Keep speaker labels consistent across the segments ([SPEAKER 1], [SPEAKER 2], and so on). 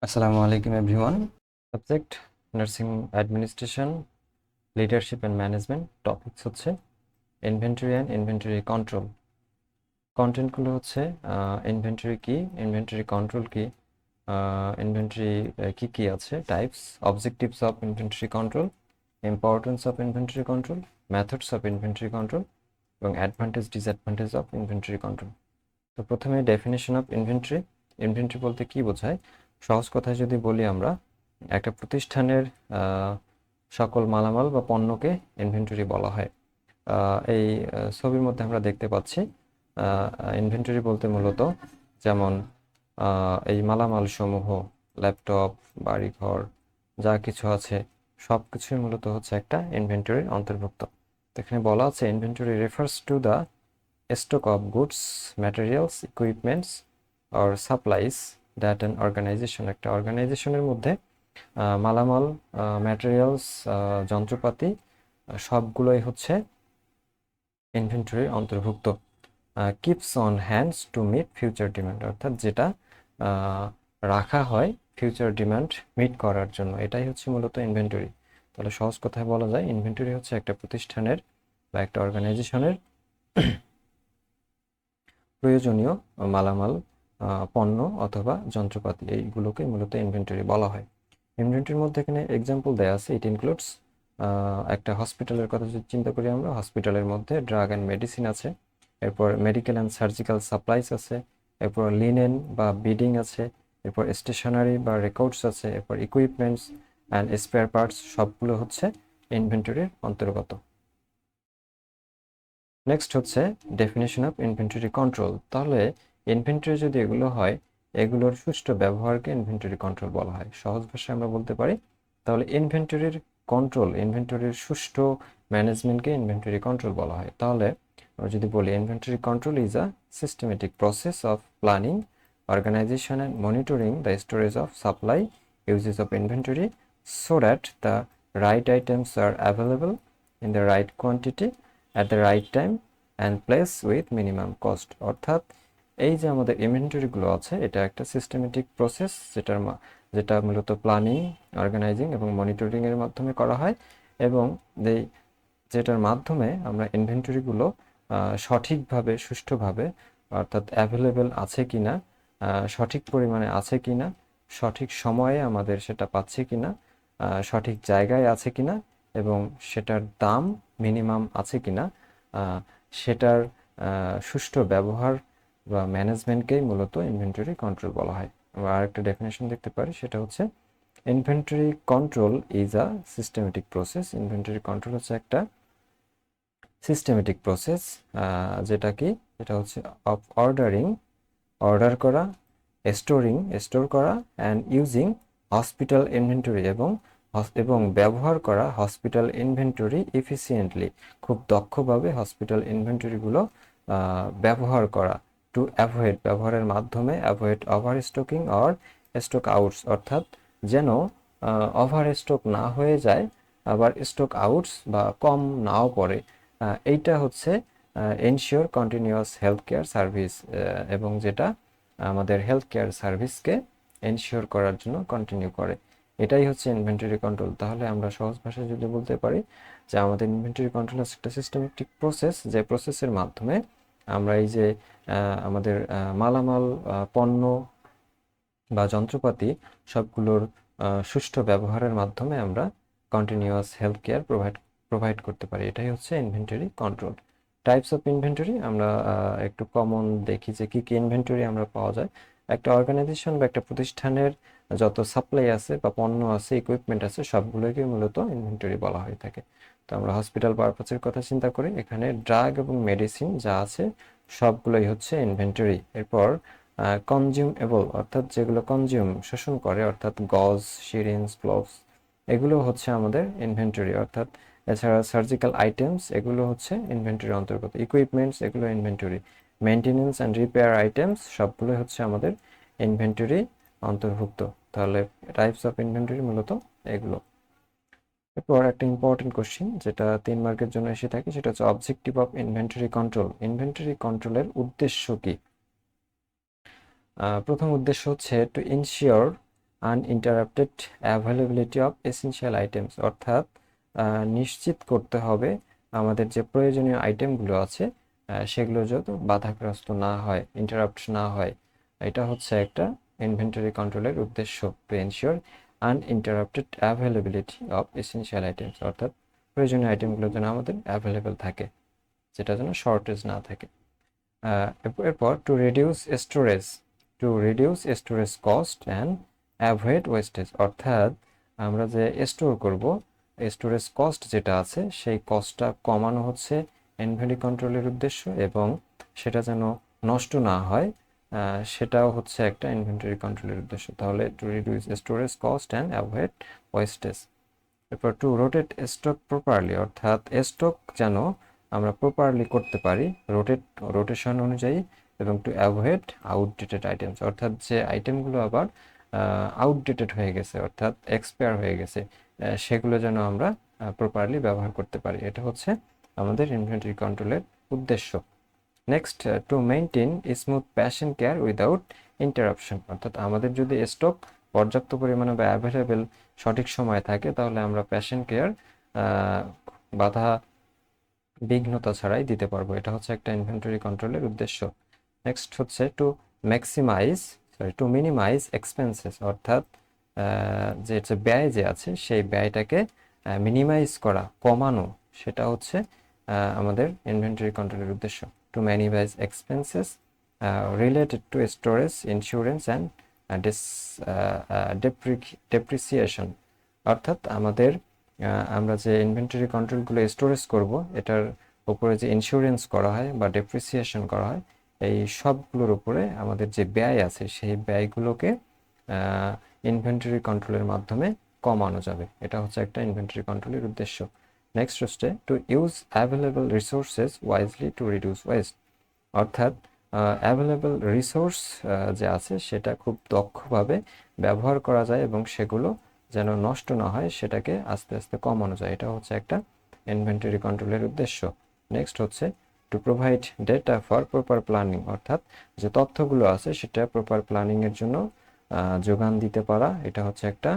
[SPEAKER 1] আসসালামু আলাইকুম everyone. Subject nursing administration, leadership and management. Topics হচ্ছে ইনভেন্টরি অ্যান্ড ইনভেন্টরি কন্ট্রোল। কন্টেন্টগুলো হচ্ছে ইনভেন্টরি কি, ইনভেন্টরি কন্ট্রোল কি, ইনভেন্টরি কি কি আছে, types, objectives of inventory control, importance of inventory control, methods of inventory control এবং advantage disadvantage of inventory control. তো প্রথমে ডেফিনেশন অফ ইনভেন্টরি। ইনভেন্টরি বলতে কি বোঝায়? সহজ কথায় যদি বলি, আমরা একটা প্রতিষ্ঠানের সকল মালামাল বা পণ্যকে ইনভেন্টরি বলা হয়। এই ছবির মধ্যে আমরা দেখতে পাচ্ছি ইনভেন্টরি বলতে মূলত যেমন এই মালামাল সমূহ, ল্যাপটপ, বাড়িঘর, যা কিছু আছে সব কিছুই মূলত হচ্ছে একটা ইনভেন্টরির অন্তর্ভুক্ত। তো এখানে বলা আছে inventory refers to the stock of goods, materials, equipments or supplies that an organization, একটা অর্গানাইজেশনের মধ্যে মালামাল, ম্যাটেরিয়ালস, যন্ত্রপাতি সবগুলোই হচ্ছে ইনভেন্টরির অন্তর্ভুক্ত। Keeps on hands to meet future demand, অর্থাৎ যেটা রাখা হয় ফিউচার ডিমান্ড মিট করার জন্য, এটাই হচ্ছে মূলত ইনভেন্টরি। তাহলে সহজ কথায় বলা যায় ইনভেন্টরি হচ্ছে একটা প্রতিষ্ঠানের বা একটা অর্গানাইজেশনের প্রয়োজনীয় মালামাল, পণ্য অথবা যন্ত্রপাতি, এইগুলোকে মূলত ইনভেন্টরি বলা হয়। ইনভেন্টরির মধ্যে এখানে এক্সাম্পল দেওয়া আছে। ইট ইনক্লুডস, একটা হসপিটালের কথা যদি চিন্তা করি আমরা, হসপিটালের মধ্যে ড্রাগ অ্যান্ড মেডিসিন আছে, এরপর মেডিকেল অ্যান্ড সার্জিক্যাল সাপ্লাইস আছে, এরপর লিনেন বা বিডিং আছে, এরপর স্টেশনারি বা রেকর্ডস আছে, এরপর ইকুইপমেন্টস অ্যান্ড স্পেয়ার পার্টস, সবগুলো হচ্ছে ইনভেন্টরির অন্তর্গত। নেক্সট হচ্ছে ডেফিনেশন অফ ইনভেন্টরি কন্ট্রোল। তাহলে ইনভেন্টরি যদি এগুলো হয়, এগুলোর সুষ্ঠু ব্যবহারকে ইনভেন্টরি কন্ট্রোল বলা হয়। সহজ ভাষায় আমরা বলতে পারি তাহলে ইনভেন্টরির কন্ট্রোল, ইনভেন্টরির সুষ্ঠু ম্যানেজমেন্টকে ইনভেন্টরি কন্ট্রোল বলা হয়। তাহলে আমরা যদি বলি inventory control is a systematic process of planning, organisation and monitoring the storage of supply, uses of inventory so that the right items are available in the right quantity at the right time and place with minimum cost। অর্থাৎ এই যে আমাদের ইনভেন্টরিগুলো আছে, এটা একটা systematic process যেটা মূলত planning, organising এবং মনিটরিং এর মাধ্যমে করা হয়, এবং এই যেটার মাধ্যমে আমরা ইনভেন্টরিগুলো সঠিকভাবে, সুষ্ঠুভাবে, অর্থাৎ অ্যাভেলেবেল আছে কিনা, সঠিক পরিমাণে আছে কিনা, সঠিক সময়ে আমাদের সেটা পাচ্ছি কিনা, সঠিক জায়গায় আছে কিনা, এবং সেটার দাম মিনিমাম আছে কিনা, সেটার সুষ্ঠু ব্যবহার বা ম্যানেজমেন্টকেই মূলত ইনভেন্টরি কন্ট্রোল বলা হয়। আমরা আরেকটা ডেফিনেশন দেখতে পারি, সেটা হচ্ছে inventory control is a systematic process. Inventory control হচ্ছে একটা সিস্টেমেটিক প্রসেস, যেটা কি, এটা হচ্ছে অফ অর্ডার করা, স্টোর করা, অ্যান্ড ইউজিং হসপিটাল ইনভেন্টরি, এবং ব্যবহার করা হসপিটাল ইনভেন্টরি এফিসিয়েন্টলি, খুব দক্ষভাবে হসপিটাল ইনভেন্টরিগুলো ব্যবহার করা, টু অ্যাভয়েড, ব্যবহারের মাধ্যমে avoid over stocking or stock outs, অর্থাৎ যেন ওভার স্টক না হয়ে যায়, আবার স্টক আউটস বা কম নাও পড়ে। এইটা হচ্ছে ensure continuous health care service, এবং যেটা আমাদের হেলথ কেয়ার সার্ভিসকে এনশিওর করার জন্য কন্টিনিউ করে, এটাই হচ্ছে ইনভেন্টরি কন্ট্রোল। তাহলে আমরা সহজ ভাষায় যদি বলতে পারি যে আমাদের ইনভেন্টরি কন্ট্রোল হচ্ছে একটা সিস্টেমেটিক প্রসেস, যে প্রসেসের মাধ্যমে আমরা এই যে আমাদের মালামাল, পণ্য বা যন্ত্রপাতি সবগুলোর সুষ্ঠু ব্যবহারের মাধ্যমে আমরা কন্টিনিউয়াস হেলথ কেয়ার প্রোভাইড করতে পারি, এটাই হচ্ছে inventory control. Types of inventory আমরা একটু কমন দেখি যে কি কি ইনভেন্টরি আমরা পাওয়া যায়। একটা অর্গানাইজেশন বা একটা প্রতিষ্ঠানের যত সাপ্লাই আছে বা পণ্য আছে, ইকুইপমেন্ট আছে, সবগুলোকে মূলত ইনভেন্টরি বলা হয়ে থাকে। তো আমরা হসপিটাল পারপাসের কথা চিন্তা করি, এখানে ড্রাগ এবং মেডিসিন যা আছে সবগুলোই হচ্ছে ইনভেন্টরি। এরপর কনজিউমেবল, অর্থাৎ যেগুলো শোষণ করে, অর্থাৎ গজ, সিরিঞ্জ, গ্লোভস, এগুলো হচ্ছে আমাদের ইনভেন্টরি। অর্থাৎ এছাড়া সার্জিক্যাল আইটেমস, এগুলো হচ্ছে ইনভেন্টরি অন্তর্গত। ইকুইপমেন্টস, এগুলো inventory. Maintenance and repair items, সবগুলো হচ্ছে আমাদের ইনভেন্টরি অন্তর্ভুক্ত। তাহলে টাইপস অফ ইনভেন্টরি মূলত এগুলো। এরপর একটা ইম্পর্টেন্ট কোশ্চেন যেটা 3 মার্কের জন্য এসে থাকে, সেটা হচ্ছে objective of inventory control. Inventory কন্ট্রোলের উদ্দেশ্য কি? প্রথম উদ্দেশ্য হচ্ছে to ensure uninterrupted availability of essential items, অর্থাৎ নিশ্চিত করতে হবে আমাদের যে প্রয়োজনীয় আইটেমগুলো আছে সেগুলো যত বাধাগ্রস্ত না হয়, ইন্টারাপ্ট না হয়। এটা হচ্ছে একটা ইনভেন্টরি কন্ট্রোলের উদ্দেশ্য, to ensure uninterrupted availability of essential items, অর্থাৎ প্রয়োজনীয় আইটেমগুলো যেন আমাদের অ্যাভেলেবেল থাকে, যেটা যেন শর্টেজ না থাকে। এরপর to reduce storage cost and avoid wastage, অর্থাৎ আমরা যে স্টোর করব, স্টোরেজ কস্ট যেটা আছে সেই কস্টটা কমানো হচ্ছে ইনভেন্টরি কন্ট্রোলের উদ্দেশ্য, এবং সেটা যেন নষ্ট না হয় সেটাও হচ্ছে একটা ইনভেন্টরি কন্ট্রোলের উদ্দেশ্য। তাহলে to reduce storage cost and avoid wastage. এরপর টু রোটেট স্টক প্রপারলি, অর্থাৎ স্টক যেন আমরা প্রপারলি করতে পারি রোটেশন অনুযায়ী, এবং টু অ্যাভয়েড আউটডেটেড আইটেমস, অর্থাৎ যে আইটেমগুলো আবার আউটডেটেড হয়ে গেছে, অর্থাৎ এক্সপায়ার হয়ে গেছে, সেগুলো যেন আমরা প্রপারলি ব্যবহার করতে পারি। এটা হচ্ছে আমাদের ইনভেন্টরি কন্ট্রোলের উদ্দেশ্য। Next, to maintain smooth passion care without interruption, অর্থাৎ আমাদের যদি স্টক পর্যাপ্ত পরিমাণে বা অ্যাভেলেবেল সঠিক সময়ে থাকে, তাহলে আমরা প্যাশন কেয়ার বাধা বিঘ্নতা ছাড়াই দিতে পারবো। এটা হচ্ছে একটা ইনভেন্টরি কন্ট্রোলের উদ্দেশ্য। নেক্সট হচ্ছে টু মিনিমাইজ এক্সপেন্সেস, অর্থাৎ যে ব্যয় যে আছে সেই ব্যয়টাকে মিনিমাইজ করা, কমানো, সেটা হচ্ছে আমাদের ইনভেন্টরি কন্ট্রোলের উদ্দেশ্য। To minimise expenses related to storage, insurance and depreciation, অর্থাৎ আমরা যে ইনভেন্টরি কন্ট্রোলগুলো স্টোরেজ করব, এটার উপরে যে ইন্স্যুরেন্স করা হয় বা ডেপ্রিসিয়েশন করা হয়, এই সবগুলোর উপরে আমাদের যে ব্যয় আছে সেই ব্যয়গুলোকে ইনভেন্টরি কন্ট্রোলের মাধ্যমে কমানো যাবে। এটা হচ্ছে একটা ইনভেন্টরি কন্ট্রোলের উদ্দেশ্য। নেক্সট হচ্ছে to use available resources wisely to reduce West, অর্থাৎ অ্যাভেলেবল রিসোর্স যে আছে সেটা খুব দক্ষভাবে ব্যবহার করা যায়, এবং সেগুলো যেন নষ্ট না হয় সেটাকে আস্তে আস্তে কমানো যায়। এটা হচ্ছে একটা ইনভেন্টরি কন্ট্রোলের উদ্দেশ্য। নেক্সট হচ্ছে to provide data for proper planning, অর্থাৎ যে তথ্যগুলো আছে সেটা প্রপার প্ল্যানিংয়ের জন্য যোগান দিতে পারা, এটা হচ্ছে একটা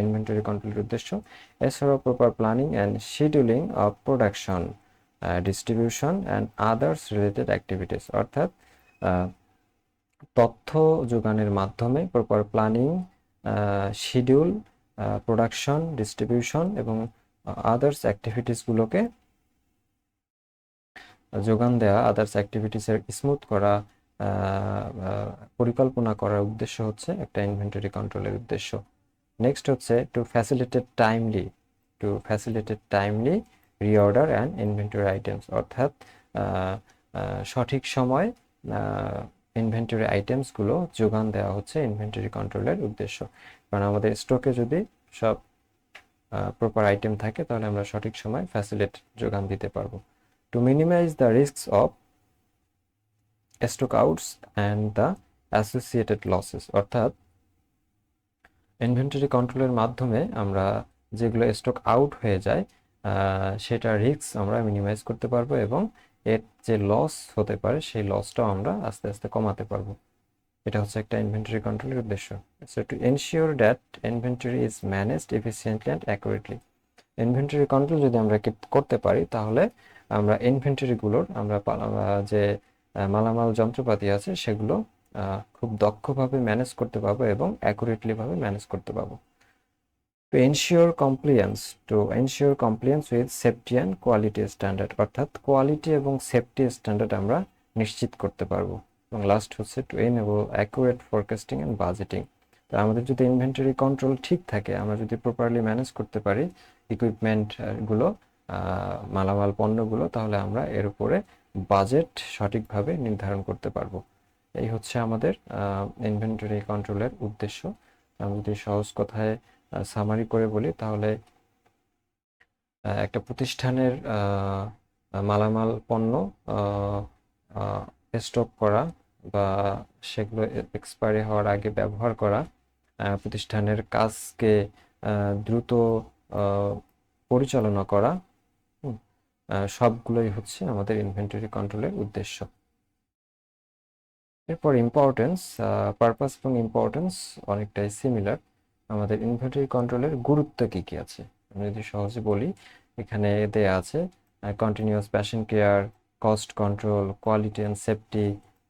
[SPEAKER 1] ইনভেন্টরি কন্ট্রোলের উদ্দেশ্য। এছাড়াও proper planning and scheduling of production, distribution and others related activities, অর্থাৎ তথ্য যোগানের মাধ্যমে proper planning, schedule, production, distribution এবং আদার্স অ্যাক্টিভিটিসগুলোকে যোগান দেওয়া, আদার্স অ্যাক্টিভিটিসের স্মুথ করা, পরিকল্পনা করার উদ্দেশ্য হচ্ছে একটা ইনভেন্টরি কন্ট্রোলের উদ্দেশ্য। নেক্সট হচ্ছে two facilitate timely reorder and inventory items, অর্থাৎ সঠিক সময় ইনভেন্টরি আইটেমসগুলো যোগান দেওয়া হচ্ছে ইনভেন্টরি কন্ট্রোলের উদ্দেশ্য। কারণ আমাদের স্টকে যদি সব প্রপার আইটেম থাকে, তাহলে আমরা সঠিক সময় ফ্যাসিলিট যোগান দিতে পারবো। To minimise the risks of stock outs and the associated losses, অর্থাৎ ইনভেন্টরি কন্ট্রোলের মাধ্যমে আমরা যেগুলো স্টক আউট হয়ে যায় সেটা রিস্ক আমরা মিনিমাইজ করতে পারবো, এবং এর যে লস হতে পারে সেই লসটাও আমরা আস্তে আস্তে কমাতে পারবো। এটা হচ্ছে একটা ইনভেন্টরি কন্ট্রোলের উদ্দেশ্য। So to ensure that inventory is managed efficiently and accurately, inventory control যদি আমরা করতে পারি, তাহলে আমরা ইনভেন্টরিগুলোর যে মালামাল যন্ত্রপাতি আছে সেগুলো খুব দক্ষভাবে ম্যানেজ করতে পারবো এবং অ্যাকুরেটলি ভাবে ম্যানেজ করতে পারবো। To ensure compliance with safety and quality standard, অর্থাৎ কোয়ালিটি এবং সেফটি স্ট্যান্ডার্ড আমরা নিশ্চিত করতে পারবো। এবং লাস্ট হচ্ছে two enable accurate forecasting and budgeting, তো আমাদের যদি ইনভেন্টরি কন্ট্রোল ঠিক থাকে, আমরা যদি প্রপারলি ম্যানেজ করতে পারি ইকুইপমেন্ট গুলো, মালামাল পণ্যগুলো, তাহলে আমরা এর উপরে বাজেট সঠিকভাবে নির্ধারণ করতে পারবো। এই হচ্ছে আমাদের ইনভেন্টরি কন্ট্রোলের উদ্দেশ্য। আমি যদি সহজ কথায় সামারি করে বলি, তাহলে একটা প্রতিষ্ঠানের মালামাল পণ্য স্টক করা বা সেগুলো এক্সপায়ারি হওয়ার আগে ব্যবহার করা, প্রতিষ্ঠানের কাজকে দ্রুত পরিচালনা করা, সবগুলোই হচ্ছে আমাদের ইনভেন্টরি কন্ট্রোলের উদ্দেশ্য। এরপর ইম্পর্টেন্স, পারপাস এবং ইম্পর্টেন্স অনেকটাই সিমিলার। আমাদের ইনভেন্টরি কন্ট্রোলের গুরুত্ব কি কি আছে আমি যদি সহজে বলি, এখানে দেয়া আছে continuous patient care, cost control, quality and safety,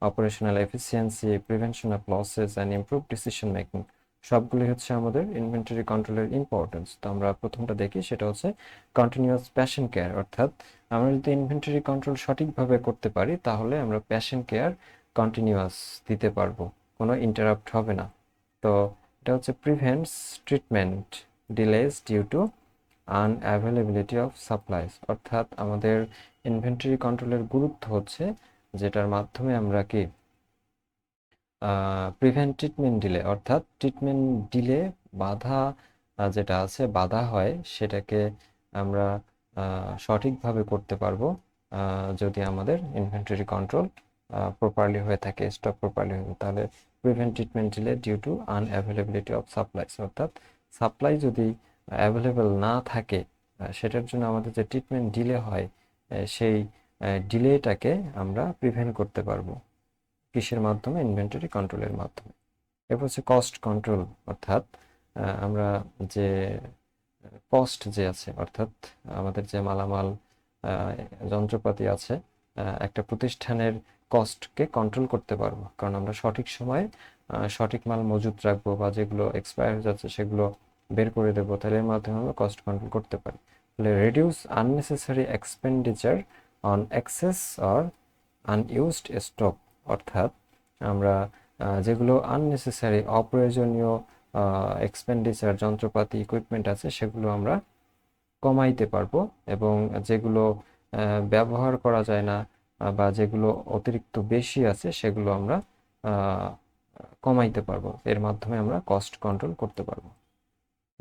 [SPEAKER 1] operational efficiency, prevention of losses and improve decision making, সবগুলি হচ্ছে আমাদের ইনভেন্টরি কন্ট্রোলের ইম্পর্টেন্স। তো আমরা প্রথমটা দেখি, সেটা হচ্ছে কন্টিনিউয়াস পেশেন্ট কেয়ার। অর্থাৎ আমরা যদি ইনভেন্টরি কন্ট্রোল সঠিকভাবে করতে পারি তাহলে আমরা পেশেন্ট কেয়ার কন্টিনিউয়াস দিতে পারবো, কোনো ইন্টারাপ্ট হবে না। তো এটা হচ্ছে prevents treatment delays due to unavailability of supplies. অর্থাৎ আমাদের ইনভেন্টরি কন্ট্রোলের গুরুত্ব হচ্ছে যেটার মাধ্যমে আমরা কি প্রিভেন্ট ট্রিটমেন্ট ডিলে, অর্থাৎ ট্রিটমেন্ট ডিলে বাধা যেটা আছে বাধা হয় সেটাকে আমরা সঠিকভাবে করতে পারবো যদি আমাদের ইনভেন্টরি কন্ট্রোল প্রপারলি হয়ে থাকে, স্টক প্রপারলি হয়ে থাকে। তাহলে prevent treatment delay due to unavailability of supplies, অর্থাৎ সাপ্লাই যদি অ্যাভেলেবল না থাকে সেটার জন্য আমাদের যে ট্রিটমেন্ট ডিলে হয় সেই ডিলেটাকে আমরা প্রিভেন্ট করতে পারবো কিসের মাধ্যমে? ইনভেন্টরি কন্ট্রোলের মাধ্যমে। এরপর হচ্ছে কস্ট কন্ট্রোল, অর্থাৎ আমরা যে কস্ট যে আছে, অর্থাৎ আমাদের যে মালামাল যন্ত্রপাতি আছে, একটা প্রতিষ্ঠানের কস্টকে কন্ট্রোল করতে পারবো, কারণ আমরা সঠিক সময়ে সঠিক মাল মজুত রাখবো বা যেগুলো এক্সপায়ার হয়ে যাচ্ছে সেগুলো বের করে দেবো, তাহলে এর মাধ্যমে আমরা কস্ট কন্ট্রোল করতে পারি। তাহলে reduce unnecessary expenditure on excess or unused stock, অর্থাৎ আমরা যেগুলো আননেসেসারি অপ্রয়োজনীয় এক্সপেন্ডিচার যন্ত্রপাতি ইকুইপমেন্ট আছে সেগুলো আমরা কমাইতে পারবো, এবং যেগুলো ব্যবহার করা যায় না বা যেগুলো অতিরিক্ত বেশি আছে সেগুলো আমরা কমাইতে পারবো। এর মাধ্যমে আমরা কস্ট কন্ট্রোল করতে পারবো।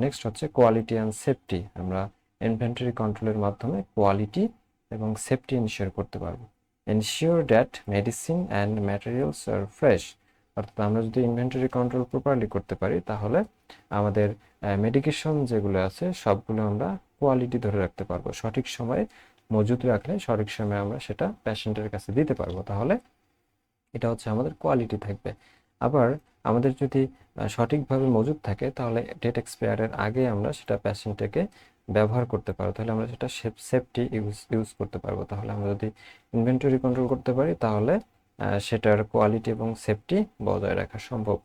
[SPEAKER 1] নেক্সট হচ্ছে কোয়ালিটি অ্যান্ড সেফটি। আমরা ইনভেন্টরি কন্ট্রোলের মাধ্যমে কোয়ালিটি এবং সেফটি এনশিওর করতে পারবো। Ensure that medicine and materials are fresh, অর্থাৎ আমরা যদি ইনভেন্টরি কন্ট্রোল প্রপারলি করতে পারি তাহলে আমাদের মেডিকেশন যেগুলো আছে সবগুলো আমরা কোয়ালিটি ধরে রাখতে পারবো। সঠিক সময়ে মজুত রাখলে সঠিক সময়ে আমরা সেটা পেশেন্টের কাছে দিতে পারবো, তাহলে এটা হচ্ছে আমাদের কোয়ালিটি থাকবে। আবার আমাদের যদি সঠিকভাবে মজুত থাকে তাহলে ডেট এক্সপায়ারের আগে আমরা সেটা পেশেন্টকে ব্যবহার করতে পারবো, তাহলে আমরা সেটা সেফটি ইউজ করতে পারবো। তাহলে আমরা যদি ইনভেন্টরি কন্ট্রোল করতে পারি তাহলে সেটার কোয়ালিটি এবং সেফটি বজায় রাখা সম্ভব।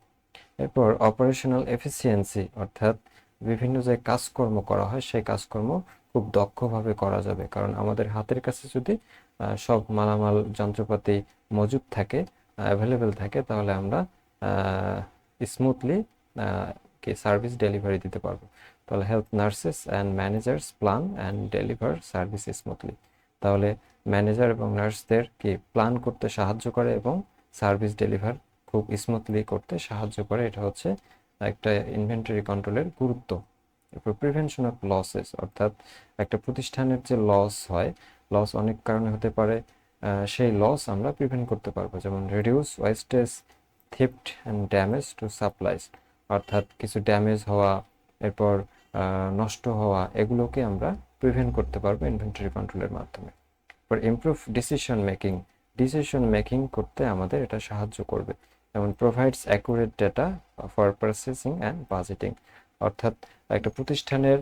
[SPEAKER 1] এরপর অপারেশনাল এফিসিয়েন্সি, অর্থাৎ বিভিন্ন যে কাজকর্ম করা হয় সেই কাজকর্ম খুব দক্ষভাবে করা যাবে, কারণ আমাদের হাতের কাছে যদি সব মালামাল যন্ত্রপাতি মজুদ থাকে, অ্যাভেলেবেল থাকে, তাহলে আমরা স্মুথলি কি সার্ভিস ডেলিভারি দিতে পারবো। তাহলে help nurses and managers plan and deliver service smoothly, তাহলে ম্যানেজার এবং নার্সদের কি প্ল্যান করতে সাহায্য করে এবং সার্ভিস ডেলিভার খুব স্মুথলি করতে সাহায্য করে। এটা হচ্ছে একটা ইনভেন্টরি কন্ট্রোলের গুরুত্ব। এরপর প্রিভেনশন অফ লসেস, অর্থাৎ একটা প্রতিষ্ঠানের যে লস হয়, লস অনেক কারণে হতে পারে, সেই লস আমরা প্রিভেন্ট করতে পারবো, যেমন reduce wastage, theft and damage to supplies, অর্থাৎ কিছু ড্যামেজ হওয়া, এরপর নষ্ট হওয়া, এগুলোকে আমরা প্রিভেন্ট করতে পারবো ইনভেন্টরি কন্ট্রোলের মাধ্যমে। এরপর ইমপ্রুভ ডিসিশন মেকিং করতে আমাদের এটা সাহায্য করবে, যেমন provides accurate data for processing and budgeting, অর্থাৎ একটা প্রতিষ্ঠানের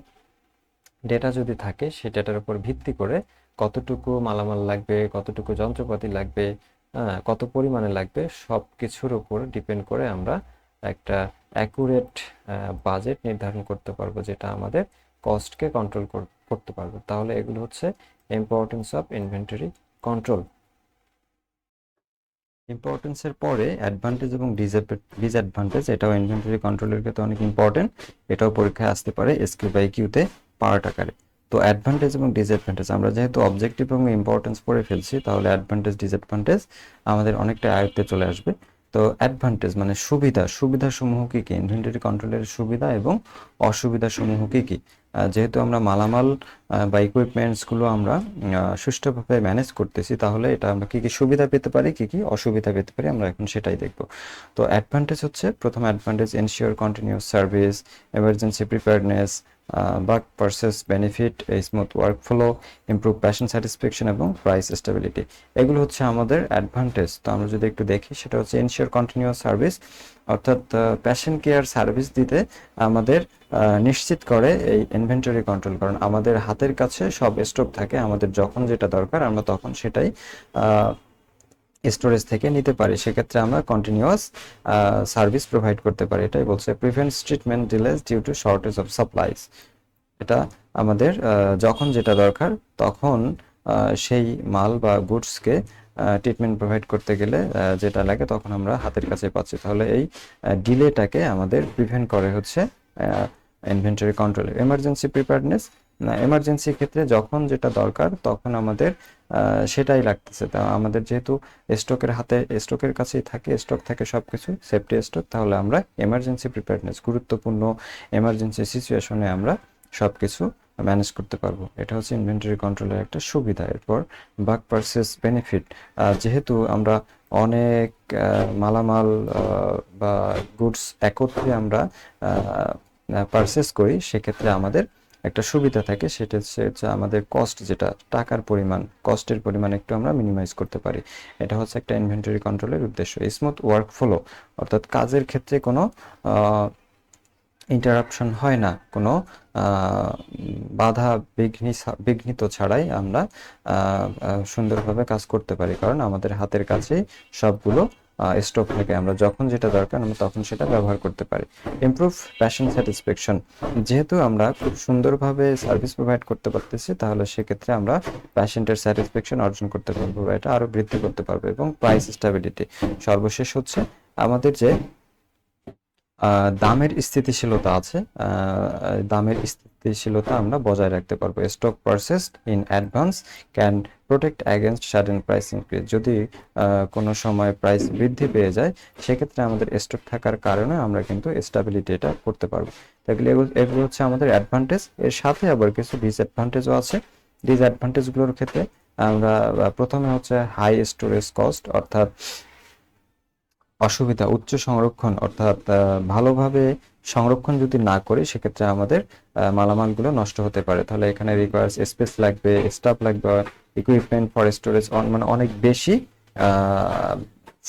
[SPEAKER 1] ডেটা যদি থাকে সেই ডেটার উপর ভিত্তি করে কতটুকু মালামাল লাগবে, কতটুকু যন্ত্রপাতি লাগবে, কত পরিমাণে লাগবে, সব কিছুর উপর ডিপেন্ড করে আমরা একটা অ্যাকুরেট বাজেট নির্ধারণ করতে পারবো, যেটা আমাদের কস্টকে কন্ট্রোল করতে পারবে। তাহলে এগুলো হচ্ছে ইম্পর্টেন্স অফ ইনভেন্টরি কন্ট্রোল। ইম্পর্টেন্সের পরে অ্যাডভান্টেজ এবং ডিসঅ্যাডভান্টেজ, এটাও ইনভেন্টরি কন্ট্রোলের ক্ষেত্রে অনেক ইম্পর্টেন্ট, এটাও পরীক্ষায় আসতে পারে এসকিউ বাই কিউতে পার্ট আকারে। তো অ্যাডভান্টেজ এবং ডিসঅ্যাডভান্টেজ, আমরা যেহেতু অবজেক্টিভ এবং ইম্পর্টেন্স পড়ে ফেলছি তাহলে অ্যাডভান্টেজ ডিসঅ্যাডভান্টেজ আমাদের অনেকটা আয়ত্তে চলে আসবে। তো অ্যাডভান্টেজ মানে সুবিধা, সুবিধাসমূহ কী কী, ইনভেন্টরি কন্ট্রোলের সুবিধা এবং অসুবিধা সমূহ কী কী। যেহেতু আমরা মালামাল বা ইকুইপমেন্টসগুলো আমরা সুষ্ঠুভাবে ম্যানেজ করতেছি, তাহলে এটা আমরা কী কী সুবিধা পেতে পারি, কী কী অসুবিধা পেতে পারি, আমরা এখন সেটাই দেখব। তো অ্যাডভান্টেজ হচ্ছে, প্রথম advantage ensure continuous service, emergency preparedness, bulk purchase benefit, smooth work flow, improve patient satisfaction এবং প্রাইস স্টেবিলিটি। এগুলো হচ্ছে আমাদের অ্যাডভান্টেজ। তো আমরা যদি একটু দেখি, সেটা হচ্ছে এনশিওর কন্টিনিউয়াস সার্ভিস, অর্থাৎ প্যাশন কেয়ার সার্ভিস দিতে আমাদের নিশ্চিত করে এই ইনভেন্টরি কন্ট্রোল, কারণ আমাদের হাতের কাছে সব স্টক থাকে, আমাদের যখন যেটা দরকার আমরা তখন সেটাই স্টোরেজ থেকে নিতে পারি। সেক্ষেত্রে আমরা কন্টিনিউয়াস সার্ভিস প্রোভাইড করতে পারি। এটাই বলছে prevents treatment delays due to shortage of supplies. এটা আমাদের যখন যেটা দরকার তখন সেই মাল বা গুডসকে ট্রিটমেন্ট প্রোভাইড করতে গেলে যেটা লাগে তখন আমরা হাতের কাছে পাচ্ছি। তাহলে এই ডিলেটাকে আমাদের প্রিভেন্ট করে হচ্ছে ইনভেন্টরি কন্ট্রোল। এমার্জেন্সি প্রিপেয়ারনেস, এমার্জেন্সির ক্ষেত্রে যখন যেটা দরকার তখন আমাদের সেটাই লাগতেছে। তা আমাদের যেহেতু স্টকের কাছেই থাকে, স্টক থাকে সব কিছু, সেফটি স্টক, তাহলে আমরা এমার্জেন্সি প্রিপেয়ারনেস, গুরুত্বপূর্ণ এমার্জেন্সি সিচুয়েশনে আমরা সব কিছু ম্যানেজ করতে পারবো। এটা হচ্ছে ইনভেন্টরি কন্ট্রোলের একটা সুবিধা। এরপর বাক পারচেস বেনিফিট, যেহেতু আমরা অনেক মালামাল বা গুডস একত্রে আমরা পারচেস করি, সেক্ষেত্রে আমাদের একটা সুবিধা থাকে, সেটা হচ্ছে আমাদের কস্ট, যেটা টাকার পরিমাণ, কস্টের পরিমাণ একটু আমরা মিনিমাইজ করতে পারি। এটা হচ্ছে একটা ইনভেন্টরি কন্ট্রোলের উদ্দেশ্য। স্মুথ ওয়ার্ক ফ্লো, অর্থাৎ কাজের ক্ষেত্রে কোনো ইন্টারাপশন হয় না, কোনো বাধা বিঘ্নিত ছাড়াই আমরা সুন্দরভাবে কাজ করতে পারি, কারণ আমাদের হাতের কাছেই সবগুলো স্টক থাকে, আমরা যখন যেটা দরকার আমরা তখন সেটা ব্যবহার করতে পারি। ইমপ্রুভ প্যাশন স্যাটিসফ্যাকশন, যেহেতু আমরা খুব সুন্দরভাবে সার্ভিস প্রোভাইড করতে পারতেছি, তাহলে সেক্ষেত্রে আমরা প্যাশেন্টের স্যাটিসফ্যাকশন অর্জন করতে পারবো, এটা আরও বৃদ্ধি করতে পারবো। এবং প্রাইস স্টেবিলিটি, সর্বশেষ হচ্ছে আমাদের যে দামের স্থিতিশীলতা আছে, দামের স্থিতিশীলতা আমরা বজায় রাখতে পারবো। Stock purchased in advance can protect against sudden price increase, যদি কোনো সময় প্রাইস বৃদ্ধি পেয়ে যায়, সেক্ষেত্রে আমাদের স্টক থাকার কারণে আমরা কিন্তু স্টেবিলিটি এটা করতে পারবো। তাহলে এগুলো হচ্ছে আমাদের অ্যাডভান্টেজ। এর সাথে আবার কিছু ডিসঅ্যাডভান্টেজও আছে। ডিসঅ্যাডভান্টেজগুলোর ক্ষেত্রে আমরা প্রথমে হচ্ছে হাই স্টোরেজ কস্ট, অর্থাৎ অসুবিধা, উচ্চ সংরক্ষণ, অর্থাৎ ভালোভাবে সংরক্ষণ যদি না করি সেক্ষেত্রে আমাদের মালামালগুলো নষ্ট হতে পারে। তাহলে এখানে রিকোয়ার্স স্পেস লাগবে, স্টাফ লাগবে, ইকুইপমেন্ট ফর স্টোরেজ, মানে অনেক বেশি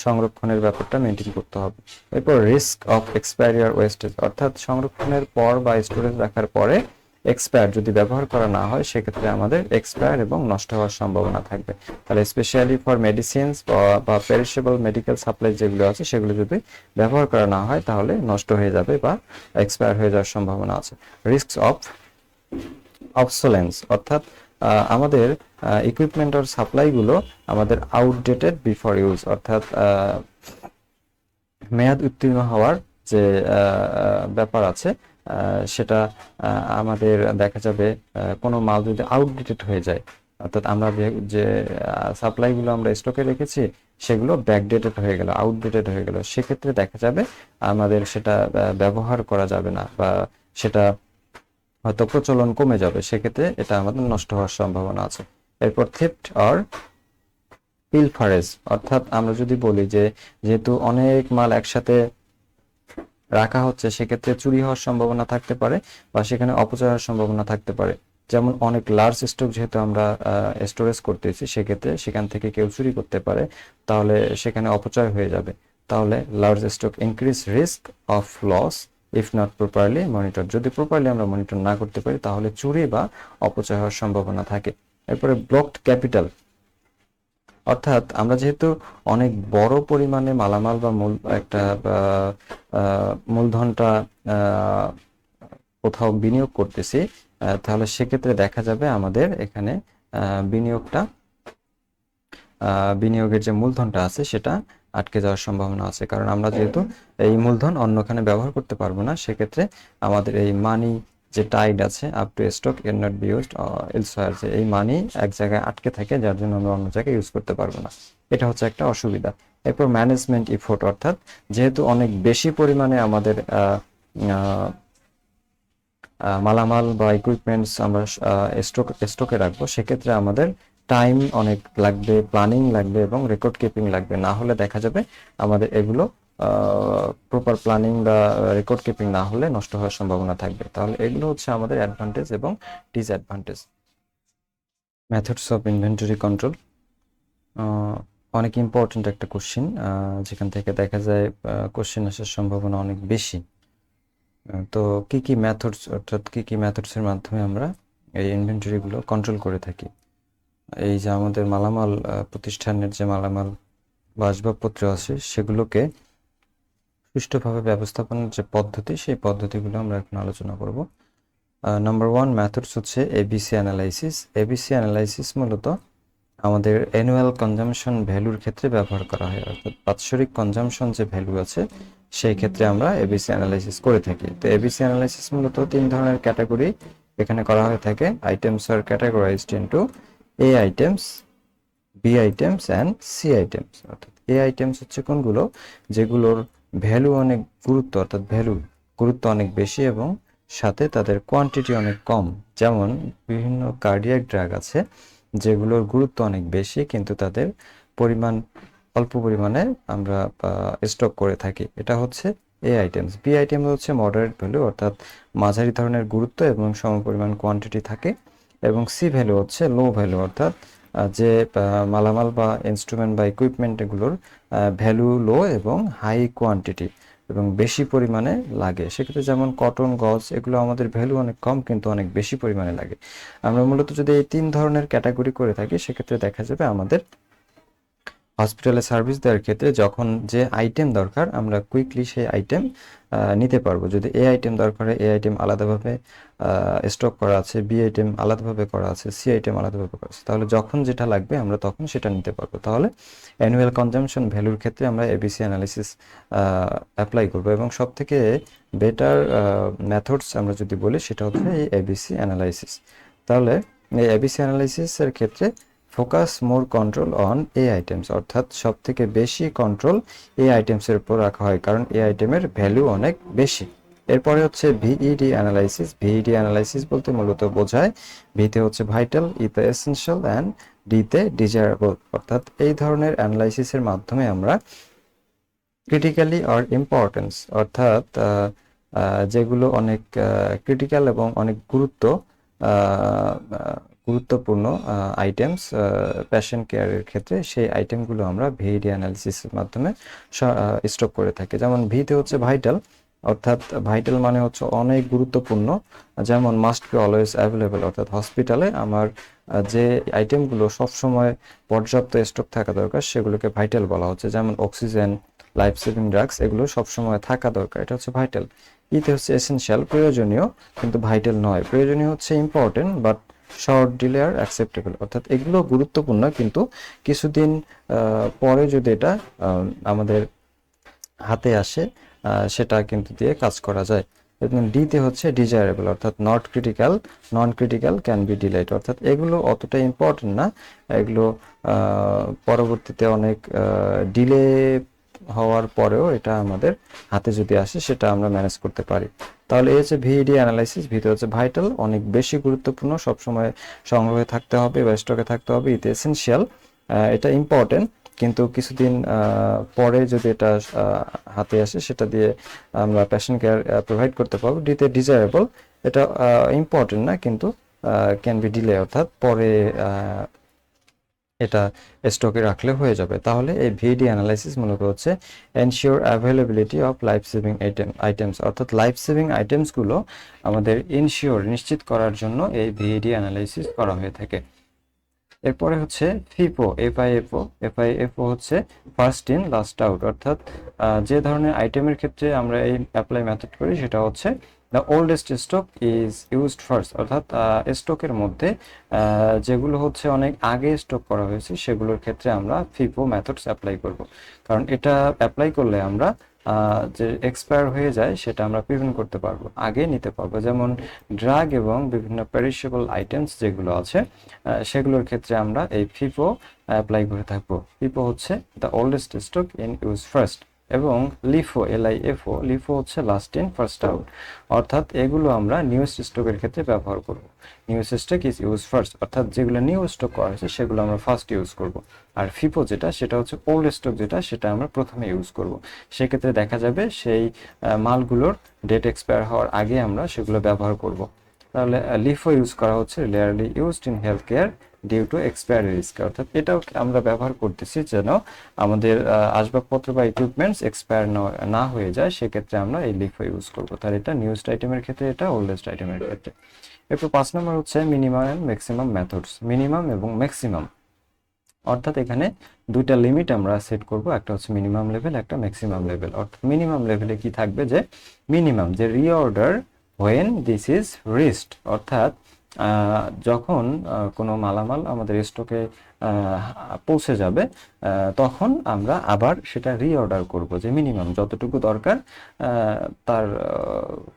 [SPEAKER 1] সংরক্ষণের ব্যাপারটা মেনটেন করতে হবে। এরপর রিস্ক অফ এক্সপায়ারি আর ওয়েস্টেজ, অর্থাৎ সংরক্ষণের পর বা স্টোরেজ রাখার পরে এক্সপায়ার যদি ব্যবহার করা না হয়, সেক্ষেত্রে আমাদের এক্সপায়ার এবং নষ্ট হওয়ার সম্ভাবনা থাকবে। তাহলে স্পেশালি ফর মেডিসিনস বা পেরিশেবল মেডিকেল সাপ্লাই যেগুলো আছে, সেগুলো যদি ব্যবহার করা না হয় তাহলে নষ্ট হয়ে যাবে বা এক্সপায়ার হয়ে যাওয়ার সম্ভাবনা আছে। রিস্ক অফ অবসোলেন্স, অর্থাৎ আমাদের ইকুইপমেন্ট আর সাপ্লাইগুলো আমাদের আউটডেটেড বিফোর ইউজ, অর্থাৎ মেয়াদ উত্তীর্ণ হওয়ার যে ব্যাপার আছে, সেটা আমাদের দেখা যাবে কোনো মাল যদি আউটডেটেড হয়ে যায়, অর্থাৎ আমরা যে সাপ্লাইগুলো আমরা স্টকে রেখেছি সেগুলো ব্যাকডেটেড হয়ে গেল, আউটডেটেড হয়ে গেল, সেক্ষেত্রে দেখা যাবে আমাদের সেটা ব্যবহার করা যাবে না বা সেটা হয়তো প্রচলন কমে যাবে, সেক্ষেত্রে এটা আমাদের নষ্ট হওয়ার সম্ভাবনা আছে। এরপর থেফট অর পিলফারেজ, অর্থাৎ আমরা যদি বলি যে যেহেতু অনেক মাল একসাথে রাখা হচ্ছে, সেক্ষেত্রে চুরি হওয়ার সম্ভাবনা থাকতে পারে বা সেখানে অপচয় হওয়ার সম্ভাবনা থাকতে পারে। যেমন অনেক লার্জ স্টক যেহেতু আমরা স্টোরেজ করতেছি, সেক্ষেত্রে সেখান থেকে কেউ চুরি করতে পারে, তাহলে সেখানে অপচয় হয়ে যাবে। তাহলে large stock increase risk of loss if not properly monitor, যদি প্রপারলি আমরা মনিটর না করতে পারি তাহলে চুরি বা অপচয় হওয়ার সম্ভাবনা থাকে। এরপরে ব্লকড ক্যাপিটাল, অর্থাৎ আমরা যেহেতু অনেক বড় পরিমাণে মালামাল বা একটা মূলধনটা কোথাও বিনিয়োগ করতেছি, তাহলে সেক্ষেত্রে দেখা যাবে আমাদের এখানে বিনিয়োগের যে মূলধনটা আছে সেটা আটকে যাওয়ার সম্ভাবনা আছে, কারণ আমরা যেহেতু এই মূলধন অন্যখানে ব্যবহার করতে পারবো না, সেক্ষেত্রে আমাদের এই মানি যে টাইড আছে আপ টু স্টক এর নট বি ইউজড এলসওয়্যার, যে এই মানি এক জায়গায় আটকে থাকে যার জন্য আমরা অন্য জায়গায় ইউজ করতে পারবো না, এটা হচ্ছে একটা অসুবিধা। এরপর ম্যানেজমেন্ট ইফোর্ট, অর্থাৎ যেহেতু অনেক বেশি পরিমাণে আমাদের মালামাল বা ইকুইপমেন্টস আমরা স্টকে রাখবো, সেক্ষেত্রে আমাদের টাইম অনেক লাগবে, প্ল্যানিং লাগবে এবং রেকর্ড কিপিং লাগবে। না হলে দেখা যাবে আমাদের এগুলো প্রপার প্ল্যানিং বা রেকর্ড কিপিং না হলে নষ্ট হওয়ার সম্ভাবনা থাকবে। তাহলে এগুলো হচ্ছে আমাদের অ্যাডভান্টেজ এবং disadvantage. Methods of inventory control অনেক ইম্পর্ট্যান্ট একটা কোশ্চেন, যেখান থেকে দেখা যায় কোশ্চেন আসার সম্ভাবনা অনেক বেশি। তো কি কি মেথডস, অর্থাৎ কি কি মেথডসের মাধ্যমে আমরা এই ইনভেন্টরিগুলো কন্ট্রোল করে থাকি। এই যে আমাদের মালামাল প্রতিষ্ঠানের যে মালামাল বা আসবাবপত্র আছে সেগুলোকে সুষ্ঠুভাবে ব্যবস্থাপনার যে পদ্ধতি, সেই পদ্ধতিগুলো আমরা এখন আলোচনা করব। নাম্বার 1 মেথডস হচ্ছে এবিসি অ্যানালাইসিস। এবিসি অ্যানালাইসিস মূলত আমাদের অ্যানুয়াল কনজাম্পশন ভ্যালুর ক্ষেত্রে ব্যবহার করা হয়, অর্থাৎ বাৎসরিক কনজাম্পশন যে ভ্যালু আছে সেই ক্ষেত্রে আমরা এবিসি অ্যানালাইসিস করে থাকি। তো এবিসি অ্যানালাইসিস মূলত 3 ধরনের ক্যাটাগরি এখানে করা হয়ে থাকে। Items are categorised into A items, B items and C items. অর্থাৎ এ আইটেমস হচ্ছে কোনগুলো, যেগুলোর ভ্যালু অনেক গুরুত্ব, অর্থাৎ গুরুত্ব অনেক বেশি এবং সাথে তাদের কোয়ান্টিটি অনেক কম। যেমন বিভিন্ন কার্ডিয়াক ড্রাগ আছে যেগুলোর গুরুত্ব অনেক বেশি কিন্তু তাদের পরিমাণ অল্প পরিমাণে আমরা স্টক করে থাকি, এটা হচ্ছে এ আইটেমস। বি আইটেম হচ্ছে মডারেট ভ্যালু, অর্থাৎ মাঝারি ধরনের গুরুত্ব এবং সমপরিমাণ কোয়ান্টিটি থাকে। এবং সি ভ্যালু হচ্ছে লো ভ্যালু, অর্থাৎ যে মালামাল বা ইনস্ট্রুমেন্ট বা ইকুইপমেন্ট এগুলোর ভ্যালু লো এবং হাই কোয়ান্টিটি এবং বেশি পরিমাণে লাগে। সেক্ষেত্রে যেমন কটন, গজ, এগুলো আমাদের ভ্যালু অনেক কম কিন্তু অনেক বেশি পরিমাণে লাগে। আমরা মূলত যদি এই 3 ধরনের ক্যাটাগরি করে থাকি সেক্ষেত্রে দেখা যাবে আমাদের হসপিটালে সার্ভিস দেওয়ার ক্ষেত্রে যখন যে আইটেম দরকার আমরা কুইকলি সেই আইটেম নিতে পারবো। যদি এ আইটেম দরকার হয়, এ আইটেম আলাদাভাবে স্টক করা আছে, বি আইটেম আলাদাভাবে করা আছে, সি আইটেম আলাদাভাবে করা আছে, তাহলে যখন যেটা লাগবে আমরা তখন সেটা নিতে পারবো। তাহলে অ্যানুয়াল কনজাম্পশন ভ্যালুর ক্ষেত্রে আমরা এবিসি অ্যানালিসিস অ্যাপ্লাই করবো এবং সব থেকে বেটার মেথডস আমরা যদি বলি সেটা হচ্ছে এই এবিসি অ্যানালাইসিস। তাহলে এই এবিসি অ্যানালাইসিসের ক্ষেত্রে focus more control on a items, অর্থাৎ সব থেকে বেশি কন্ট্রোল এ আইটেমসের উপর রাখা হয় কারণ এ আইটেমের ভ্যালু অনেক বেশি। এরপরে হচ্ছে ভিইডি অ্যানালাইসিস। ভিইডি অ্যানালাইসিস বলতে মূলত বোঝায় ভিতে হচ্ছে ভাইটাল, ইতে এসেনশিয়াল অ্যান্ড ডিতে ডিজায়ারেবল। অর্থাৎ এই ধরনের অ্যানালাইসিসের মাধ্যমে আমরা ক্রিটিক্যালি অর ইম্পর্টেন্স, অর্থাৎ যেগুলো অনেক ক্রিটিক্যাল এবং অনেক গুরুত্বপূর্ণ আইটেমস পেশেন্ট কেয়ারের ক্ষেত্রে, সেই আইটেমগুলো আমরা ভিইডি অ্যানালিসিসের মাধ্যমে স্টক করে থাকি। যেমন ভিতে হচ্ছে ভাইটাল, অর্থাৎ ভাইটাল মানে হচ্ছে অনেক গুরুত্বপূর্ণ, যেমন মাস্ট বি অলওয়েজ অ্যাভেলেবল, অর্থাৎ হসপিটালে আমার যে আইটেমগুলো সবসময় পর্যাপ্ত স্টক থাকা দরকার সেগুলোকে ভাইটাল বলা হচ্ছে। যেমন অক্সিজেন, লাইফ সেভিং ড্রাগস, এগুলো সবসময় থাকা দরকার, এটা হচ্ছে ভাইটাল। ইতে হচ্ছে এসেনশিয়াল, প্রয়োজনীয় কিন্তু ভাইটাল নয়। প্রয়োজনীয় হচ্ছে important but short delay are acceptable, অর্থাৎ এগুলো গুরুত্বপূর্ণ কিন্তু কিছুদিন পরে যদি এটা আমাদের হাতে আসে সেটা কিন্তু দিয়ে কাজ করা যায়। ডিতে হচ্ছে ডিজায়ারেবল, অর্থাৎ not critical, non critical can be delayed, অর্থাৎ এগুলো অতটা ইম্পর্টেন্ট না, এগুলো পরবর্তীতে অনেক ডিলে হওয়ার পরেও এটা আমাদের হাতে যদি আসে সেটা আমরা ম্যানেজ করতে পারি। তাহলে এই হচ্ছে ভিইডি অ্যানালাইসিস। ভিতরে হচ্ছে ভাইটাল, অনেক বেশি গুরুত্বপূর্ণ, সবসময় সংগ্রহে থাকতে হবে বা স্টকে থাকতে হবে। ইতে এসেনশিয়াল, এটা ইম্পর্টেন্ট কিন্তু কিছুদিন পরে যদি এটা হাতে আসে সেটা দিয়ে আমরা পেশেন্ট কেয়ার প্রোভাইড করতে পারবো। ডিতে ডিজায়ারেবল, এটা ইম্পর্টেন্ট না কিন্তু ক্যান বি ডিলে, অর্থাৎ পরে এটা স্টকে রাখলে হয়ে যাবে। তাহলে এই ভিইডি অ্যানালাইসিস মূলত হচ্ছে ensure availability of life saving items, অর্থাৎ লাইফ সেভিং আইটেমসগুলো আমাদের নিশ্চিত করার জন্য এই ভিইডি অ্যানালাইসিস করা হয়ে থাকে। এরপরে হচ্ছে ফিপো, এফআইএফও হচ্ছে ফার্স্ট ইন লাস্ট আউট, অর্থাৎ যে ধরনের আইটেমের ক্ষেত্রে আমরা এই অ্যাপ্লাই মেথড করি সেটা হচ্ছে the oldest stock is used first, অর্থাৎ স্টকের মধ্যে যেগুলো হচ্ছে অনেক আগে স্টক করা হয়েছে সেগুলোর ক্ষেত্রে আমরা ফিপো মেথডস অ্যাপ্লাই করব। কারণ এটা অ্যাপ্লাই করলে আমরা যে এক্সপায়ার হয়ে যায় সেটা আমরা প্রিভেন্ট করতে পারবো, আগে নিতে পারবো। যেমন ড্রাগ এবং বিভিন্ন পেরিশেবল আইটেমস যেগুলো আছে সেগুলোর ক্ষেত্রে আমরা এই ফিপো অ্যাপ্লাই করে থাকবো। ফিপো হচ্ছে the oldest stock in use first. এবং লিফো LIFO, লিফো হচ্ছে লাস্ট ইন ফার্স্ট আউট, অর্থাৎ এগুলো আমরা নিউ স্টকের ক্ষেত্রে ব্যবহার করব। New stock is use first, অর্থাৎ যেগুলো নিউ স্টক করা হয়েছে সেগুলো আমরা ফার্স্ট ইউজ করব। আর ফিফো যেটা, সেটা হচ্ছে ওল্ড স্টক যেটা, সেটা আমরা প্রথমে ইউজ করব। সেক্ষেত্রে দেখা যাবে সেই মালগুলোর ডেট এক্সপায়ার হওয়ার আগে আমরা সেগুলো ব্যবহার করব। তাহলে লিফো ইউজ করা হচ্ছে rarely used in health care due to expiry risk, অর্থাৎ এটাও আমরা ব্যবহার করতেছি যেন আমাদের আসবাবপত্র বা ইকুইপমেন্টস এক্সপায়ার না হয়ে যায়, সেক্ষেত্রে আমরা এই লিফো ইউজ করব। তাহলে এটা নিউজড আইটেমের ক্ষেত্রে, এটা ওল্ডেস্ট আইটেমের ক্ষেত্রে। এরপর 5 নম্বর হচ্ছে minimum and maximum methods. Minimum এবং ম্যাক্সিমাম, অর্থাৎ এখানে দুইটা লিমিট আমরা সেট করব, একটা হচ্ছে মিনিমাম লেভেল, একটা ম্যাক্সিমাম লেভেল। অর্থাৎ মিনিমাম লেভেলে কি থাকবে, যে মিনিমাম যে reorder when this is reached, অর্থাৎ যখন কোনো মালামাল আমাদের স্টকে পৌঁছে যাবে তখন আমরা আবার সেটা রিঅর্ডার করব, যে মিনিমাম যতটুকু দরকার তার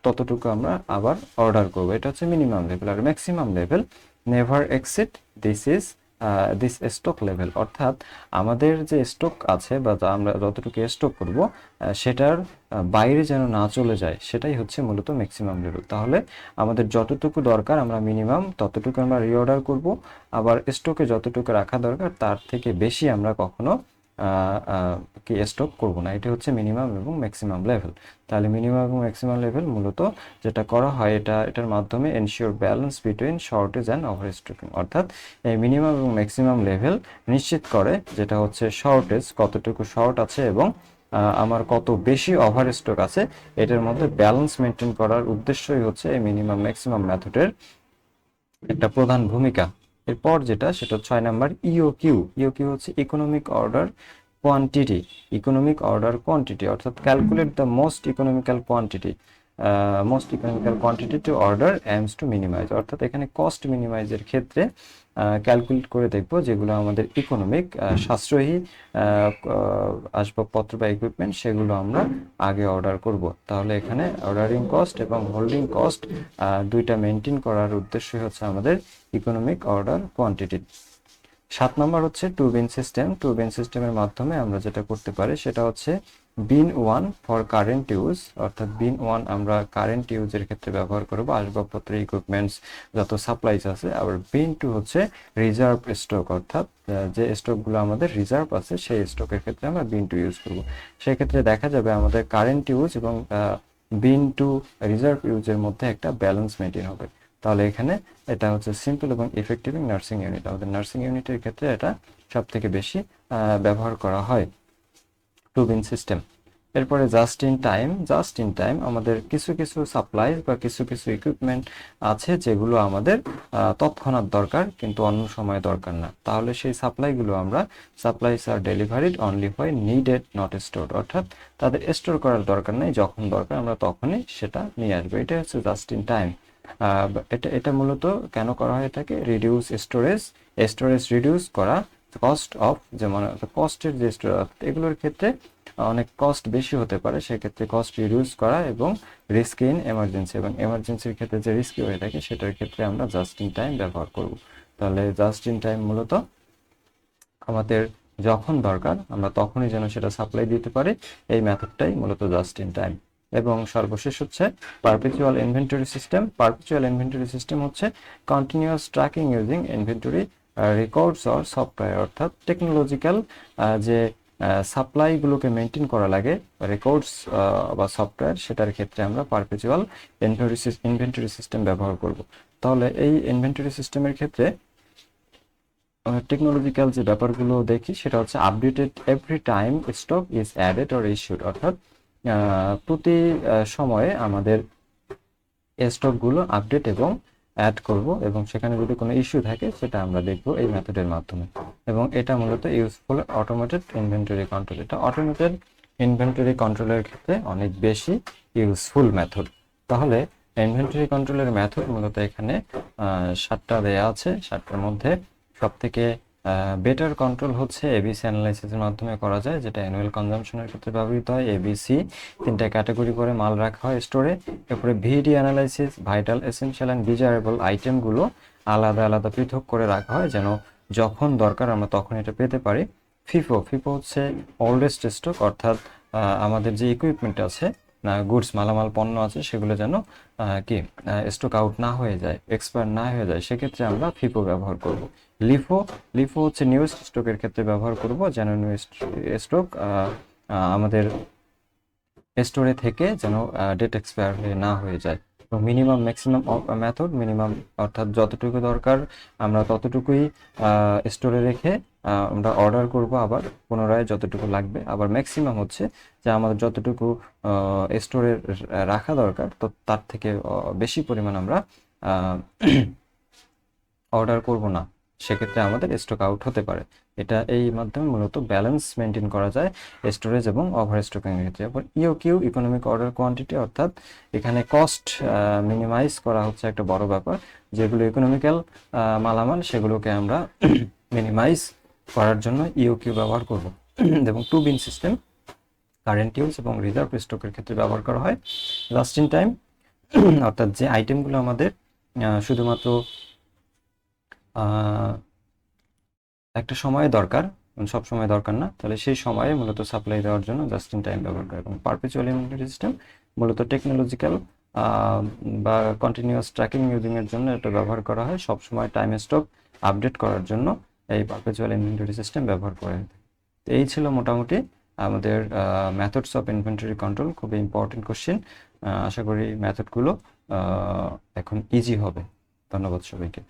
[SPEAKER 1] ততটুকু আমরা আবার অর্ডার করব। এটা হচ্ছে মিনিমাম লেভেল। আর maximum level never exceed this stock level, অর্থাৎ আমাদের যে স্টক আছে বা আমরা যতটুকু স্টক করব সেটার বাইরে যেন না চলে যায়, সেটাই হচ্ছে মূলত ম্যাক্সিমাম লেভেল। তাহলে আমাদের যতটুকু দরকার আমরা মিনিমাম ততটুকু আমরা রিঅর্ডার করব, আবার স্টকে যতটুকু রাখা দরকার তার থেকে বেশি আমরা কখনো কি স্টক করব না। এটা হচ্ছে মিনিমাম এবং ম্যাক্সিমাম লেভেল। তাহলে মিনিমাম এবং ম্যাক্সিমাম লেভেল মূলত যেটা করা হয়, এটার মাধ্যমে ensure balance between shortage and over stocking, অর্থাৎ এই মিনিমাম এবং ম্যাক্সিমাম লেভেল নিশ্চিত করে যেটা হচ্ছে শর্টেজ, কতটুকু শর্ট আছে এবং আমার কত বেশি ওভার স্টক আছে, এটার মধ্যে ব্যালেন্স মেনটেন করার উদ্দেশ্যই হচ্ছে এই মিনিমাম ম্যাক্সিমাম মেথডের একটা প্রধান ভূমিকা। এরপর যেটা, সেটা 6 নাম্বার ইওকিউ। ইওকিউ হচ্ছে economic order quantity. Economic order quantity, অর্থাৎ calculate the most economical quantity to order aims to minimize, অর্থাৎ এখানে কস্ট মিনিমাইজের ক্ষেত্রে ক্যালকুলেট করে দেখব যেগুলো আমাদের ইকোনমিক সাশ্রয়ী আসবাবপত্র বা ইকুইপমেন্ট, সেগুলো আমরা আগে অর্ডার করব। তাহলে এখানে অর্ডারিং কস্ট এবং হোল্ডিং কস্ট দুইটা মেনটেন করার উদ্দেশ্যই হচ্ছে আমাদের ইকোনমিক অর্ডার কোয়ান্টিটি। 7 নম্বর হচ্ছে টু বিন সিস্টেম। টু বিন সিস্টেমের মাধ্যমে আমরা যেটা করতে পারি সেটা হচ্ছে বিন 1 ফর কারেন্ট ইউজ, অর্থাৎ বিন 1 আমরা কারেন্ট ইউজের ক্ষেত্রে ব্যবহার করব, আসবাবপত্র ইকুইপমেন্টস যত সাপ্লাইজ আছে। আবার বিন 2 হচ্ছে রিজার্ভ স্টক, অর্থাৎ যে স্টকগুলো আমাদের রিজার্ভ আছে সেই স্টকের ক্ষেত্রে আমরা বিন 2 ইউজ করব। সেক্ষেত্রে দেখা যাবে আমাদের কারেন্ট ইউজ এবং বিন 2 রিজার্ভ ইউজের মধ্যে একটা ব্যালেন্স মেনটেন হবে। তাহলে এখানে এটা হচ্ছে সিম্পল এবং ইফেক্টিভ নার্সিং ইউনিট। আমাদের নার্সিং ইউনিটের ক্ষেত্রে এটা সব থেকে বেশি ব্যবহার করা হয়, টু বিন সিস্টেম। এরপরে just in time. Just in time আমাদের কিছু কিছু সাপ্লাই বা কিছু কিছু ইকুইপমেন্ট আছে যেগুলো আমাদের তৎক্ষণাৎ দরকার কিন্তু অন্য সময় দরকার না, তাহলে সেই সাপ্লাইগুলো আমরা সাপ্লাইস আর ডেলিভারিড অনলি হয় নিডেড নট স্টোরড, অর্থাৎ তাদের স্টোর করার দরকার নেই, যখন দরকার আমরা তখনই সেটা নিয়ে আসবো। এটা হচ্ছে জাস্ট ইন টাইম। এটা মূলত কেন করা হয়, এটাকে রিডিউস স্টোরেজ রিডিউস করা, কস্ট অফ, যেমন কস্টের যে এগুলোর ক্ষেত্রে অনেক কস্ট বেশি হতে পারে, সেক্ষেত্রে কস্ট রিডিউস করা এবং রিস্ক ইন এমার্জেন্সি, এবং এমার্জেন্সির ক্ষেত্রে যে রিস্কি হয়ে থাকে সেটার ক্ষেত্রে আমরা জাস্ট ইন টাইম ব্যবহার করব। তাহলে জাস্ট ইন টাইম মূলত আমাদের যখন দরকার আমরা তখনই যেন সেটা সাপ্লাই দিতে পারি, এই মেথডটাই মূলত জাস্ট ইন টাইম। এবং সর্বশেষ হচ্ছে perpetual inventory system. Perpetual inventory system হচ্ছে continuous tracking using inventory records or software, অর্থাৎ টেকনোলজিক্যাল যে সাপ্লাইগুলোকে মেনটেন করা লাগে রেকর্ডস বা সফটওয়্যার, সেটার ক্ষেত্রে আমরা পারপেচুয়াল ইনভেন্টরি সিস্টেম ব্যবহার করব। তাহলে এই ইনভেন্টরি সিস্টেমের ক্ষেত্রে টেকনোলজিক্যাল যে ব্যাপারগুলো দেখি সেটা হচ্ছে updated every time stock is added or issued, অর্থাৎ প্রতি সময়ে আমাদের স্টকগুলো আপডেট এবং অ্যাড করব, এবং সেখানে যদি কোনো ইস্যু থাকে সেটা আমরা দেখব এই মেথডের মাধ্যমে। এবং এটা মূলত ইউজফুল অটোমেটেড ইনভেন্টরি কন্ট্রোল। এটা অটোমেটেড ইনভেন্টরি কন্ট্রোলের ক্ষেত্রে অনেক বেশি ইউজফুল মেথড। তাহলে ইনভেন্টরি কন্ট্রোলের মেথড মূলত এখানে 7টা দেয়া আছে। 7টার মধ্যে সবথেকে বেটার কন্ট্রোল হচ্ছে এবিসি অ্যানালাইসিসের মাধ্যমে করা যায়, যেটা অ্যানুয়াল কনজাম্পশনের ক্ষেত্রে ব্যবহৃত হয়। এবিসি 3টা ক্যাটাগরি করে মাল রাখা হয় স্টোরে। এরপরে VED analysis, vital essential and desirable আইটেমগুলো আলাদা আলাদা পৃথক করে রাখা হয় যেন যখন দরকার আমরা তখন এটা পেতে পারি। ফিফো হচ্ছে ওল্ডেস্ট স্টক, অর্থাৎ আমাদের যে ইকুইপমেন্ট আছে, গুডস মালামাল পণ্য আছে, সেগুলো যেন কি স্টক আউট না হয়ে যায়, এক্সপায়ার না হয়ে যায়, সেক্ষেত্রে আমরা ফিফো ব্যবহার করব। লিফো লিফো হচ্ছে নিউ স্টকের ক্ষেত্রে ব্যবহার করব, যেন নিউ স্টক আমাদের স্টোরে থেকে যেন ডেট এক্সপায়ার হয়ে না হয়ে যায়। এবং মিনিমাম ম্যাক্সিমাম মেথড, মিনিমাম অর্থাৎ যতটুকু দরকার আমরা ততটুকুই স্টোরে রেখে আমরা অর্ডার করব আবার পুনরায় যতটুকু লাগবে। আবার ম্যাক্সিমাম হচ্ছে যে আমাদের যতটুকু স্টোরে রাখা দরকার তো তার থেকে বেশি পরিমাণ আমরা অর্ডার করব না, সেক্ষেত্রে আমাদের স্টক আউট হতে পারে। এটা এই মাধ্যমে মূলত ব্যালেন্স মেনটেন করা যায় স্টোরেজ এবং ওভার স্টকিং এর ক্ষেত্রে। আবার ইওকিউ ইকোনমিক অর্ডার কোয়ান্টিটি, অর্থাৎ এখানে কস্ট মিনিমাইজ করা হচ্ছে একটা বড় ব্যাপার। যেগুলো ইকোনমিক্যাল মালামাল সেগুলোকে আমরা মিনিমাইজ করার জন্য ইওকিউ ব্যবহার করব। এবং টু বিন সিস্টেম কারেন্ট ইউজ এবং রিজার্ভ স্টকের ক্ষেত্রে ব্যবহার করা হয়। জাস্ট ইন টাইম অর্থাৎ যে আইটেমগুলো আমাদের শুধুমাত্র একটা সময়ে দরকার, সব সময় দরকার না, তাহলে সেই সময়ে মূলত সাপ্লাই দেওয়ার জন্য জাস্ট ইন টাইম ব্যবহার করে। এবং পারপেচুয়াল ইনভেন্টরি সিস্টেম মূলত টেকনোলজিক্যাল বা কন্টিনিউয়াস ট্র্যাকিং ইউজিং এর জন্য এটা ব্যবহার করা হয়। সব সময় টাইম স্টক আপডেট করার জন্য এই পারপেচুয়াল ইনভেন্টরি সিস্টেম ব্যবহার করে। তো এই ছিল মোটামুটি আমাদের মেথডস অফ ইনভেন্টরি কন্ট্রোল। খুবই ইম্পর্টেন্ট কোশ্চেন, আশা করি মেথডগুলো এখন ইজি হবে। ধন্যবাদ সবাইকে।